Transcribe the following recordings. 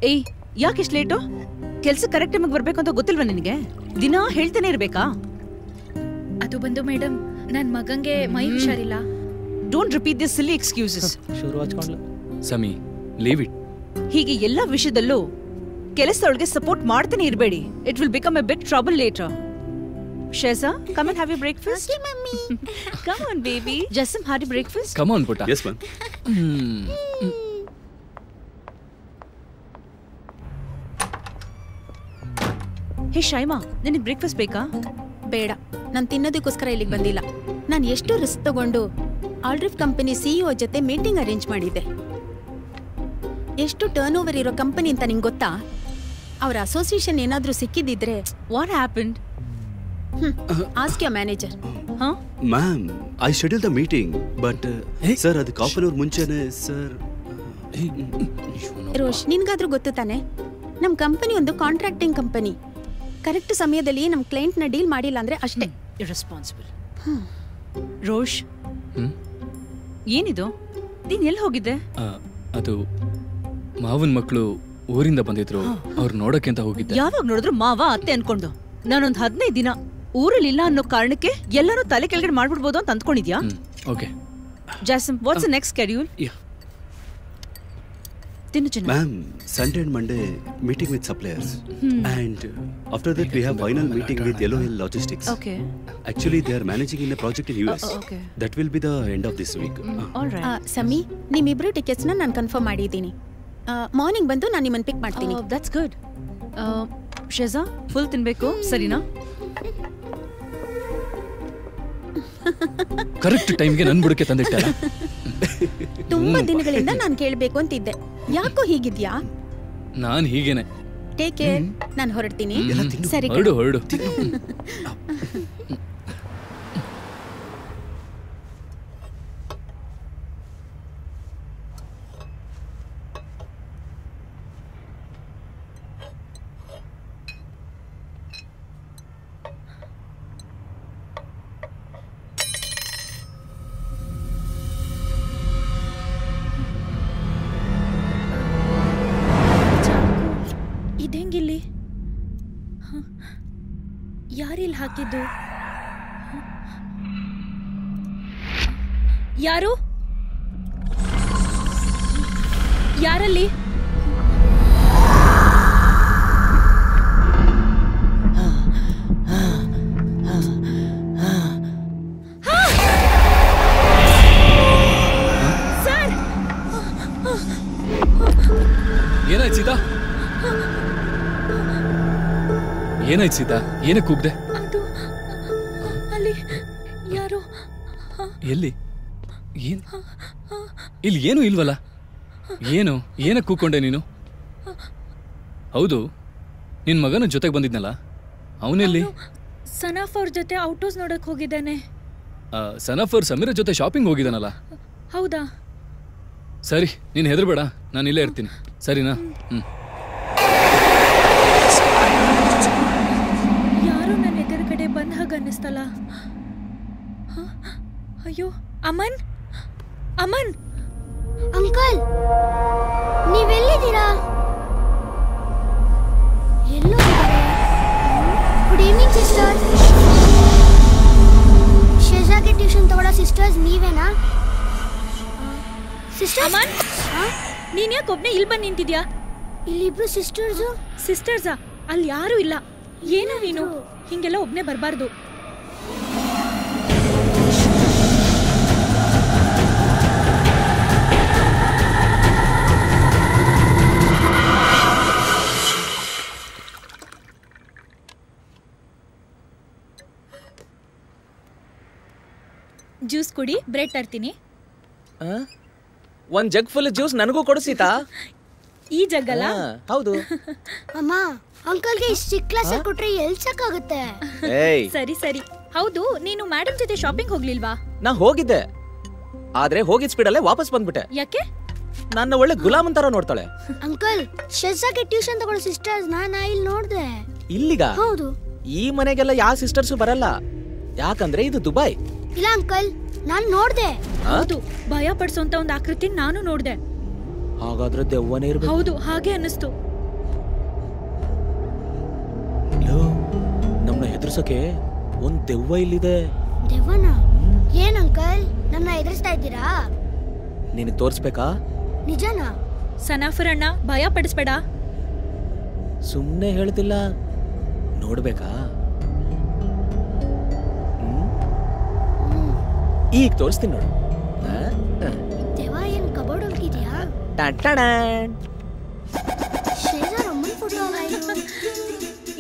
ಏಯ್ ಯಾಕೆ ಇಷ್ಟು ಲೇಟು? ಕೆಲ್ಸ ಕರೆಕ್ಟ್ ಟೈಮಿಗೆ ಬರ್ಬೇಕು ಅಂತ ಗೊತ್ತಿಲ್ವಾ ನಿನಗೆ? ದಿನ ಹೇಳ್ತಾನೆ ಇರ್ಬೇಕಾ? ಅದು ಬಂದು ಮೇಡಮ್ ನನ್ ಮಗಂಗೆ ಮೈ ಹುಷಾರಿಲ್ಲ. Don't repeat this silly excuses. ಶುರು ಹಚ್ಕೊಂಡ್ಲ. Sami leave it. ಹೀಗೆ ಎಲ್ಲ ವಿಷಯದಲ್ಲೂ ಕೆಲಸದೊಳಗೆ ಸಪೋರ್ಟ್ ಮಾಡ್ತಾನೆ ಇರಬೇಡಿ. It will become a big trouble later. Sheza, come and have your breakfast. Okay, mummy. Come on, baby. Jassim, had your breakfast? Come on, Putta. Yes, ma'am. Hey, Shaima, ನಿನಗೆ breakfast ಬೇಕಾ? ಬೇಡ, ನಾನು ತಿನ್ನೋದಕ್ಕೋಸ್ಕರ ಇಲ್ಲಿಗೆ ಬಂದಿಲ್ಲ. ನಾನು ಎಷ್ಟು ರಿಸ್ಕ್ ತಗೊಂಡು ಆಲ್ಡ್ರಿಫ್ company CEO ಜೊತೆ ಮೀಟಿಂಗ್ ಅರೇಂಜ್ ಮಾಡಿದ್ದೆ. ಎಷ್ಟು ಟರ್ನ್ ಓವರ್ ಇರೋ ಕಂಪನಿ ಅಂತ ನಿಂಗೆ ಗೊತ್ತಾ? ಅವರ ಅಸೋಸಿಯೇಷನ್ ಏನಾದರೂ ಸಿಕ್ಕಿದ್ದಿದ್ರೆ. What happened? Ask your manager. Huh? Ma'am, I scheduled the meeting, but sir, ಅದಕ್ಕೆ half an hour ಮುಂಚೆನೇ ಸರ್. ರೋಶ್, ನಿನ್ಗಾದ್ರೂ ಗೊತ್ತು ತಾನೆ, ನಮ್ಮ ಕಂಪನಿ ಒಂದು ಕಾಂಟ್ರಾಕ್ಟಿಂಗ್ ಕಂಪನಿ. ಕರೆಕ್ಟ್ ಸಮಯದಲ್ಲಿ ನಮ್ಮ ಕ್ಲೈಂಟ್ನ ಡೀಲ್ ಮಾಡಿಲ್ಲ ಅಂದ್ರೆ ಅಷ್ಟೇ. ಇರ್ರೆಸ್ಪಾನ್ಸಿಬಲ್. ರೋಶ್, ಏನಿದು? ನೀನ್ ಎಲ್ಲಿ ಹೋಗಿದ್ದೆ? ಅದು ಮಾವನ ಮಕ್ಕಳು ಊರಿಂದ ಬಂದಿದ್ರು, ಅವ್ರು ನೋಡಕ್ಕೆ ಅಂತ ಹೋಗಿದ್ದೆ. ಯಾವಾಗ ನೋಡಿದ್ರು ಮಾವ ಅತ್ತೆ ಅನ್ಕೊಂಡು. ನಾನೊಂದ್ 15 ದಿನ ಊರಲ್ಲಿ ಇಲ್ಲ ಅನ್ನೋ ಕಾರಣಕ್ಕೆ ಎಲ್ಲರೂ ತಲೆ ಕೆಳಗಡೆ ಮಾಡ್ಬಿಡ್ಬೋದು ಅಂತ ಅಂದ್ಕೊಂಡಿದ್ಯಾ? ಓಕೆ ಜಾಸಮ್, ವಾಟ್ಸ್ ದ ನೆಕ್ಸ್ಟ್ ಶೆಡ್ಯೂಲ್? ತಿನ್ನು ಚಿನ್ನ. Ma'am, Sunday and Monday meeting with suppliers, and after that we have final meeting with Yellow Hill Logistics. Okay. Actually, they are managing in a project in US. Okay. That will be the end of this week. All right. Sami, ನಿಮ್ಮಿಬ್ರು ಟಿಕೆಟ್ಸ್ನ ನಾನು confirm ಮಾಡಿದ್ದೀನಿ. Morning ಬಂದು ನಾನು ನಿಮ್ಮನ್ನು ಪಿಕ್ ಮಾಡ್ತೀನಿ. That's good. ಶೆಜಾ, full ತಿನ್ಬೇಕು, ಸರಿನಾ? Correct ಟೈಮ್ಗೆ ನನ್ ಬುಡಕ್ಕೆ ತಂದಿಟ್ಟಲ್ಲ. ತುಂಬಾ ದಿನಗಳಿಂದ ನಾನು ಕೇಳಬೇಕು ಅಂತಿದ್ದೆ. ಯಾಕೋ ಹೀಗಿದ್ಯಾ? ನಾನ್ ಹೀಗೇನೆ. Take care. ನಾನು ಹೊರಡ್ತೀನಿ. ಸರಿ, ಹೊರಡು ಹೊರಡು. ಇದೆಂಗಿಲ್ಲಿ? ಯಾರಿಲ್ಲಿ ಹಾಕಿದ್ದು? ಯಾರು? ಯಾರಲ್ಲಿ? ಏನಾಯ್ತು ಸೀತಾ? ಏನಾಯ್ತು ಸೀತಾ? ಏನಕ್ಕೆ ಕೂಗ್ದೆ? ಅದು ಅಲ್ಲಿ ಯಾರು? ಎಲ್ಲಿ? ಇಲ್ಲಿ ಏನು ಇಲ್ವಲ್ಲ? ಏನಕ್ಕೆ ಕೂಕೊಂಡೆ ನೀನು? ಹೌದು, ನಿನ್ ಮಗನ ಜೊತೆಗೆ ಬಂದಿದ್ನಲ್ಲ, ಅವನೆಲ್ಲಿ? ಸನಾಫ್ ಅವ್ರ ಜೊತೆ ಔಟ್ ಹೌಸ್ ನೋಡಕ್ ಹೋಗಿದ್ದಾನೆ. ಸನಾಫ್ ಅವ್ರ ಸಮೀರ ಜೊತೆ ಶಾಪಿಂಗ್ ಹೋಗಿದ್ದಾನಲ್ಲ? ಹೌದಾ? ಸರಿ, ನೀನು ಹೆದರ್ಬೇಡ, ನಾನು ಇಲ್ಲೇ ಇರ್ತೀನಿ, ಸರಿನಾ? ಯಾರು ನನ್ನ ಎದುರುಗಡೆ ಬಂದ ಹಾಗೆ ಅನ್ನಿಸ್ತಲ್ಲ. ಅಯ್ಯೋ, ಅಮನ್, ಅಮನ್! ಅಂಕಲ್, ನೀವೆಲ್ಲಿದ್ದೀರಾ? ಎಲ್ಲೋ ಗುಡ್ ಈವ್ನಿಂಗ್ ಸಿಸ್ಟರ್. ಶೆಜಾಗೆ ಟ್ಯೂಷನ್ ತಗೊಳ್ಳೋ ಸಿಸ್ಟರ್ಸ್ ನೀವೇನಾ? ಸಿಸ್ಟರ್ ಅಮನ್, ನೀನ್ ಯಾಕೆ ಒಬ್ನೇ ಇಲ್ಲಿ ಬಂದು ನಿಂತಿದ್ಯಾ? ಇಲ್ಲಿಬ್ರು ಸಿಸ್ಟರ್ಸು. ಸಿಸ್ಟರ್ಸಾ? ಅಲ್ಲಿ ಯಾರು ಇಲ್ಲ. ಏನು ನೀನು ಹಿಂಗೆಲ್ಲ ಒಬ್ನೇ ಬರಬಾರ್ದು. ಜ್ಯೂಸ್ ಕುಡಿ, ಬ್ರೆಡ್ ತರ್ತೀನಿ. ಒಂದ್ ಜಗ್ ಫುಲ್ ಜ್ಯೂಸ್ ನನಗೂ ಕೊಡು ಸೀತಾ. ಈ ಜಗ್ಗಲ್ಲ? ಹೌದು. ಅಮ್ಮ, ಅಂಕಲ್ಗೆ ಇಷ್ಟು ಚಿಕ್ಕ ಕ್ಲಾಸ್ ಕೊಟ್ರೆ ಎಲ್ಲಿ ಸಾಕಾಗುತ್ತೆ? ಸರಿ ಸರಿ. ಹೌದು, ನೀನು ಮೇಡಮ್ ಜೊತೆ ಶಾಪಿಂಗ್ ಹೋಗ್ಲಿಲ್ವಾ? ನಾ ಹೋಗಿದ್ದೆ, ಆದ್ರೆ ಹೋಗಿದ್ ಸ್ಪೀಡಲ್ಲೇ ವಾಪಸ್ ಬಂದ್ಬಿಟ್ಟೆ. ಯಾಕೆ? ನನ್ನ ಒಳ್ಳೆ ಗುಲಾಮನ್ ತರ ನೋಡ್ತಾಳೆ. ಅಂಕಲ್, ಶೆಜಾಗೆ ಟ್ಯೂಷನ್ ತಗೊಳ್ಳೋ ಸಿಸ್ಟರ್ಸ್ ನಾ ಇಲ್ಲಿ ನೋಡ್ದೆ. ಇಲ್ಲಿಗ? ಹೌದು. ಈ ಮನೆಗೆಲ್ಲ ಯಾವ ಸಿಸ್ಟರ್ಸು ಬರಲ್ಲ, ಯಾಕಂದ್ರೆ ಇದು ದುಬೈ. ಇಲ್ಲ ಅಂಕಲ್, ನಾನ್ ನೋಡ್ದೆ. ಹೌದು, ಭಯ ಪಡಿಸೋಂತ ಒಂದು ಆಕೃತಿ ನಾನು ನೋಡ್ದೆ. ಹಾಗಾದ್ರೆ ದೆವ್ವನೇ ಇರ್ಬೇಕು. ಹೌದು, ಹಾಗೆ ಅನ್ನಿಸ್ತು. ತೋರ್ಸಕ್ಕೆ ಒಂದ್ ದೆವ್ವ ಇಲ್ಲಿದೆ. ದೆವ್ವನ? ಏನ್ ಅಂಕಲ್, ನನ್ನ ಎದುರಿಸ್ತಾ ಇದ್ದೀರಾ? ನಿನಗೆ ತೋರಿಸ್ಬೇಕಾ? ನಿಜನಾ? ಸನಾಫರ್ ಅಣ್ಣ, ಭಯ ಪಡಿಸ್ಬೇಡ. ಸುಮ್ಮನೆ ಹೇಳ್ತಿಲ್ಲ, ನೋಡ್ಬೇಕಾ? ಈಗ ತೋರಿಸ್ತೀನಿ ನೋಡು. ದೆವ್ವ ಏನ್ ಕಬೋರ್ಡ್ ಒಳಗಿದ್ಯಾ?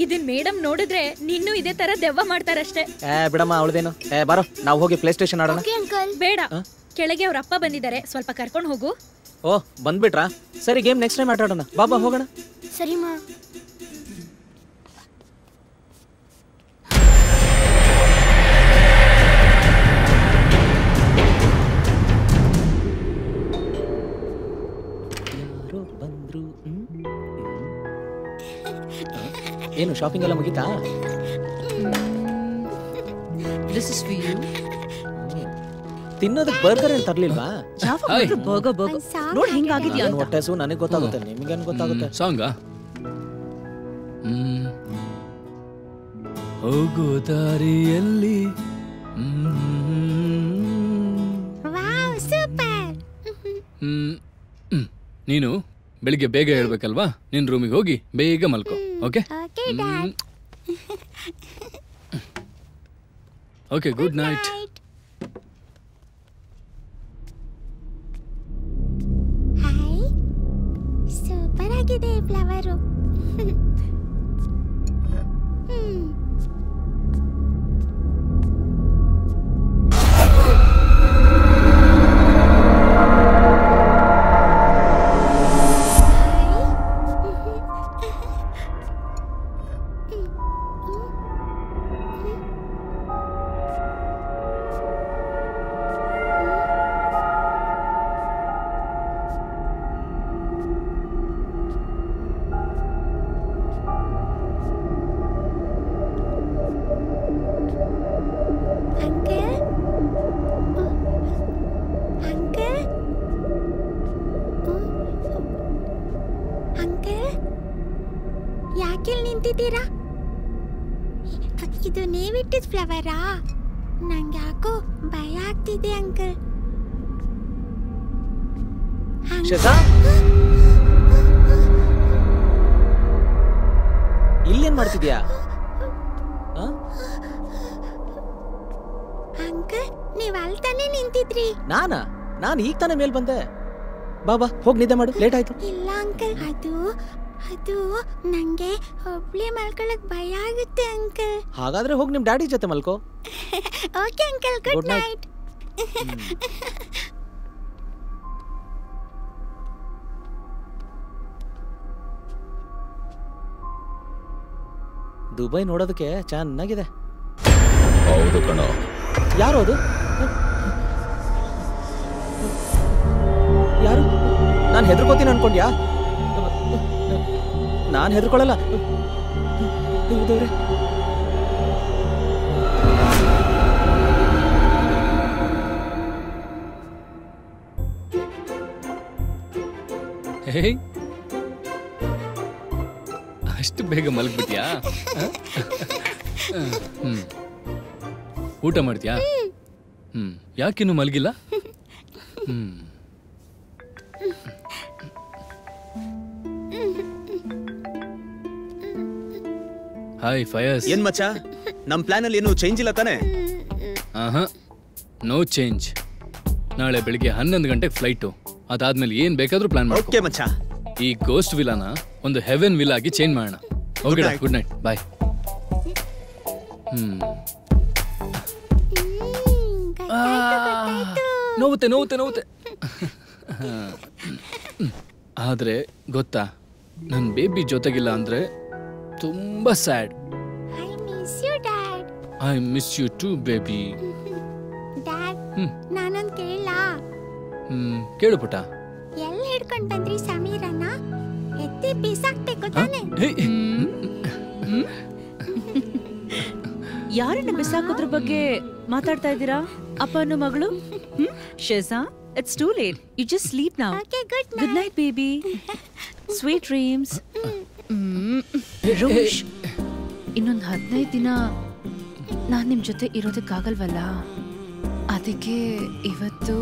ಇದನ್ ಮೇಡಮ್ ನೋಡಿದ್ರೆ ನಿನ್ನೂ ಇದೇ ತರ ದೆವ್ವ ಮಾಡ್ತಾರಷ್ಟೇ. ಬಿಡಮ್ಮ ಅವಳದೇನು. ಬಾರೋ ನಾವು ಹೋಗಿ ಪ್ಲೇ ಸ್ಟೇಷನ್ ಆಡೋಣ. ಬೇಡ, ಕೆಳಗೆ ಅವ್ರ ಅಪ್ಪ ಬಂದಿದ್ದಾರೆ, ಸ್ವಲ್ಪ ಕರ್ಕೊಂಡು ಹೋಗು. ಓ ಬಂದ್ಬಿಟ್ರಾ? ಸರಿ, ಗೇಮ್ ನೆಕ್ಸ್ಟ್ ಟೈಮ್ ಆಟ ಆಡೋಣ. ಬಾಬಾ ಹೋಗೋಣ. ಸರಿ ಮಾ. ಏನು ಶಾಪಿಂಗ್ ಎಲ್ಲ ಮುಗೀತಾ? This is for you. ತಿನ್ನೋದಕ್ಕೆ ಬರ್ಗರ್ ಏನು ತರ್ಲಿಲ್ವಾ? ಬರ್ಗರ್ ನೋಡಿ ಹಿಂಗಾಗಿದ್ಯಾ ಅಂತ. ಹೊಟ್ಟೆ ಹಸು ನನಗೆ ಗೊತ್ತಾಗುತ್ತೆ, ನಿಮಗೇನು ಗೊತ್ತಾಗುತ್ತೆ? ಸಾಂಗಾ? ಹೋಗೋ ದಾರಿಯಲ್ಲಿ ನೀನು ಬೆಳಿಗ್ಗೆ ಬೇಗ ಹೇಳ್ಬೇಕಲ್ವಾ? ನಿನ್ ರೂಮಿಗೆ ಹೋಗಿ ಬೇಗ ಮಲ್ಕೋ. Okay okay, good night. Hi, super ಆಗಿದೆ ಫ್ಲವರು. ಇದು ನೀವಿಟ್ಟಿದ ಫ್ಲವರಾ? ನಂಗೆ ಯಾಕೋ ಭಯ ಆಗ್ತಿದೆ ಅಂಕಲ್. ಇಲ್ಲೇನ್ ಮಾಡ್ತಿದ್ಯಾ? ಅಂಕಲ್, ನೀವ್ ಅಲ್ಲಿ ತಾನೇ ನಿಂತಿದ್ರಿ. ನಾನು ಈಗ ತಾನೇ ಮೇಲ್ ಬಂದೆ. ಬಾಬಾ ಹೋಗಿ ನಿದ್ದೆ ಮಾಡು, ಲೇಟ್ ಆಯ್ತು. ಇಲ್ಲ ಅಂಕಲ್, ಅದು ನಂಗೆ ಒಬ್ಳೆ ಮಲ್ಕೊಳಕ್ ಭಯ ಆಗುತ್ತೆ ಅಂಕಲ್. ಹಾಗಾದ್ರೆ ಹೋಗಿ ನಿಮ್ ಡ್ಯಾಡಿ ಜೊತೆ ಮಲ್ಕೋ. Okay uncle, good night. Dubai ನೋಡೋದಕ್ಕೆ ಚೆನ್ನಾಗಿದೆ. ಹೌದು ಕಣ. ಯಾರು ಅದು? ಯಾರು? ನಾನು ಹೆದರ್ಕೋತೀನಿ ಅನ್ಕೊಂಡ್ಯಾ? ನಾನು ಹೆದರ್ಕೊಳ್ಳಲ್ಲ. ಅಷ್ಟು ಬೇಗ ಮಲಗ್ಬಿಟ್ಯಾ? ಊಟ ಮಾಡ್ತೀಯಾ? ಯಾಕಿನ್ನು ಮಲಗಿಲ್ಲ? ಹಾಯ್ ಫಯಸ್. ಏನ್ ಮಚ್ಚ, ನಮ್ ಪ್ಲಾನ್ ಅಲ್ಲಿ ಏನು ಚೇಂಜ್ ಇಲ್ಲ ತಾನೆ? No change. ನಾಳೆ ಬೆಳಿಗ್ಗೆ 11 ಗಂಟೆಗೆ ಫ್ಲೈಟು. ಅದಾದ್ಮೇಲೆ ಏನ್ ಬೇಕಾದ್ರೂ ಪ್ಲಾನ್ ಮಾಡಿ. ಓಕೆ ಮಚ್ಚ. ಈ ಗೋಸ್ಟ್ ವಿಲಾನ ಒಂದು ಹೆವೆನ್ ವಿಲ್ ಆಗಿ ಚೇಂಜ್ ಮಾಡೋಣ. Okay, good night, bye. ನೋವುತ್ತೆ. ಆದ್ರೆ ಗೊತ್ತಾ, ನನ್ ಬೇಬಿ ಜೊತೆಗಿಲ್ಲ ಅಂದ್ರೆ ತುಂಬಾ sad. I miss you too baby. ನಾನೊಂದು ಕೇಳಾ? ಕೇಳು ಪುಟ್ಟ. ಎಲ್ಲಿ ಹಿಡ್ಕೊಂಡ್ ಬಂದ್ರಿ ಸಮೀರನ್ನ? ಎತ್ತಿ ಬೀಸಾಕ್ಬೇಕು ತಾನೆ? ಯಾರನ್ನ ಬಿಸಾಕೋದ್ರ ಬಗ್ಗೆ ಮಾತಾಡ್ತಾ ಇದ್ದೀರಾ? ಅಪ್ಪನ ಮಗಳು? Sheza, it's too late. You just sleep now. Okay, good night baby. Sweet dreams. Rosh, ಇನ್ನೊಂದು 15 ದಿನ ನಾನು ನಿಮ್ಮ ಜೊತೆ ಇರೋದಕ್ಕಾಗಲ್ವಲ್ಲ, ಅದಕ್ಕೆ ಇವತ್ತು